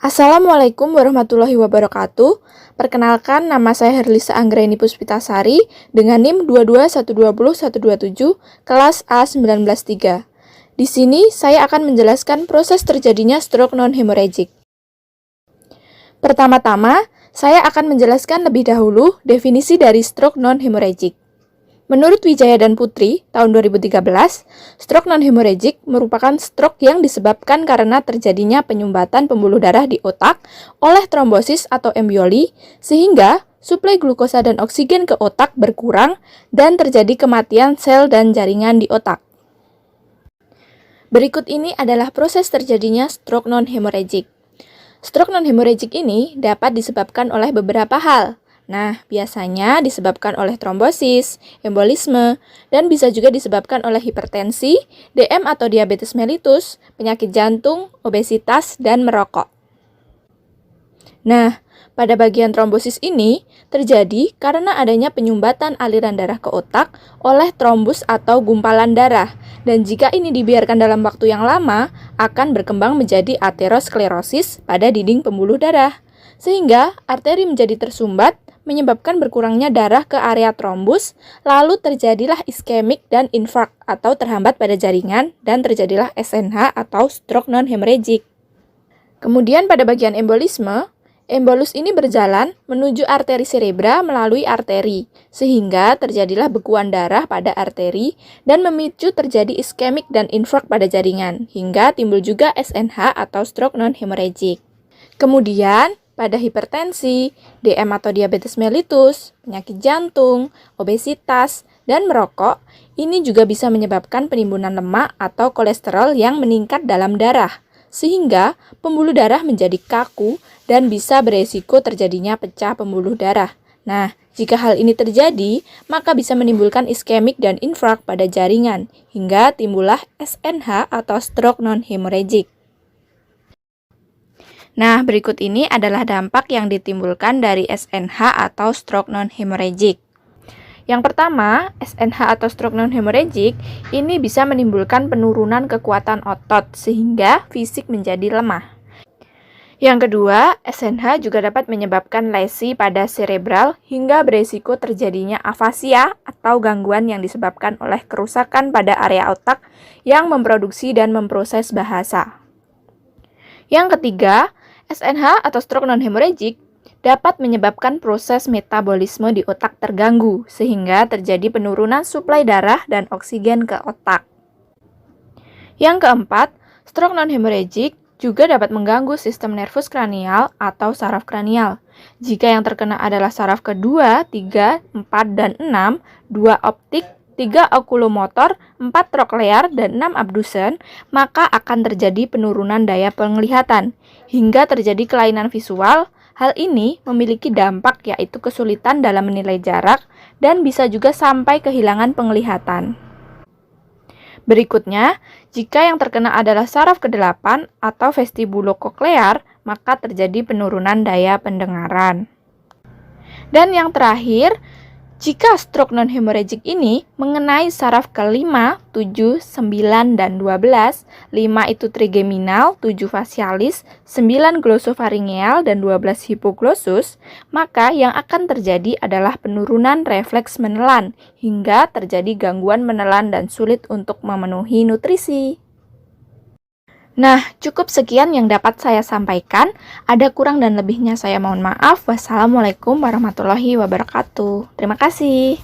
Assalamualaikum warahmatullahi wabarakatuh. Perkenalkan, nama saya Herlisa Anggraini Puspitasari dengan NIM 22120-127 kelas A193. Di sini saya akan menjelaskan proses terjadinya stroke non-hemorrhagic. Pertama-tama, saya akan menjelaskan lebih dahulu definisi dari stroke non-hemorrhagic. Menurut Wijaya dan Putri, tahun 2013, stroke non-hemorrhagic merupakan stroke yang disebabkan karena terjadinya penyumbatan pembuluh darah di otak oleh trombosis atau emboli, sehingga suplai glukosa dan oksigen ke otak berkurang dan terjadi kematian sel dan jaringan di otak. Berikut ini adalah proses terjadinya stroke non-hemorrhagic. Stroke non-hemorrhagic ini dapat disebabkan oleh beberapa hal. Nah, biasanya disebabkan oleh trombosis, embolisme, dan bisa juga disebabkan oleh hipertensi, DM atau diabetes mellitus, penyakit jantung, obesitas, dan merokok. Nah, pada bagian trombosis ini terjadi karena adanya penyumbatan aliran darah ke otak oleh trombus atau gumpalan darah, dan jika ini dibiarkan dalam waktu yang lama, akan berkembang menjadi aterosklerosis pada dinding pembuluh darah, sehingga arteri menjadi tersumbat, menyebabkan berkurangnya darah ke area trombus, lalu terjadilah iskemik dan infark atau terhambat pada jaringan, dan terjadilah SNH atau stroke non-hemorrhagic. Kemudian pada bagian embolisme, embolus ini berjalan menuju arteri cerebra melalui arteri, sehingga terjadilah bekuan darah pada arteri dan memicu terjadi iskemik dan infark pada jaringan, hingga timbul juga SNH atau stroke non-hemorrhagic. Kemudian, pada hipertensi, DM atau diabetes mellitus, penyakit jantung, obesitas, dan merokok, ini juga bisa menyebabkan penimbunan lemak atau kolesterol yang meningkat dalam darah, sehingga pembuluh darah menjadi kaku dan bisa beresiko terjadinya pecah pembuluh darah. Nah, jika hal ini terjadi, maka bisa menimbulkan iskemik dan infark pada jaringan, hingga timbullah SNH atau stroke non-hemorrhagic. Nah, berikut ini adalah dampak yang ditimbulkan dari SNH atau stroke non-hemorrhagic. Yang pertama, SNH atau stroke non-hemorrhagic ini bisa menimbulkan penurunan kekuatan otot sehingga fisik menjadi lemah. Yang kedua, SNH juga dapat menyebabkan lesi pada cerebral hingga beresiko terjadinya afasia atau gangguan yang disebabkan oleh kerusakan pada area otak yang memproduksi dan memproses bahasa. Yang ketiga, SNH atau stroke non-hemorrhagic dapat menyebabkan proses metabolisme di otak terganggu, sehingga terjadi penurunan suplai darah dan oksigen ke otak. Yang keempat, stroke non-hemorrhagic juga dapat mengganggu sistem nervus kranial atau saraf kranial. Jika yang terkena adalah saraf kedua, 3, 4, dan 6, 2 optik, 3 okulomotor, 4 troklear, dan 6 abdusen, maka akan terjadi penurunan daya penglihatan, hingga terjadi kelainan visual. Hal ini memiliki dampak yaitu kesulitan dalam menilai jarak, dan bisa juga sampai kehilangan penglihatan. Berikutnya, jika yang terkena adalah saraf ke-8 atau vestibulokoklear, maka terjadi penurunan daya pendengaran. Dan yang terakhir, jika stroke non-hemorrhagic ini mengenai saraf ke-5, 7, 9, dan 12, 5 itu trigeminal, 7 facialis, 9 glosopharyngeal, dan 12 hipoglossus, maka yang akan terjadi adalah penurunan refleks menelan, hingga terjadi gangguan menelan dan sulit untuk memenuhi nutrisi. Nah, cukup sekian yang dapat saya sampaikan. Ada kurang dan lebihnya saya mohon maaf. Wassalamualaikum warahmatullahi wabarakatuh. Terima kasih.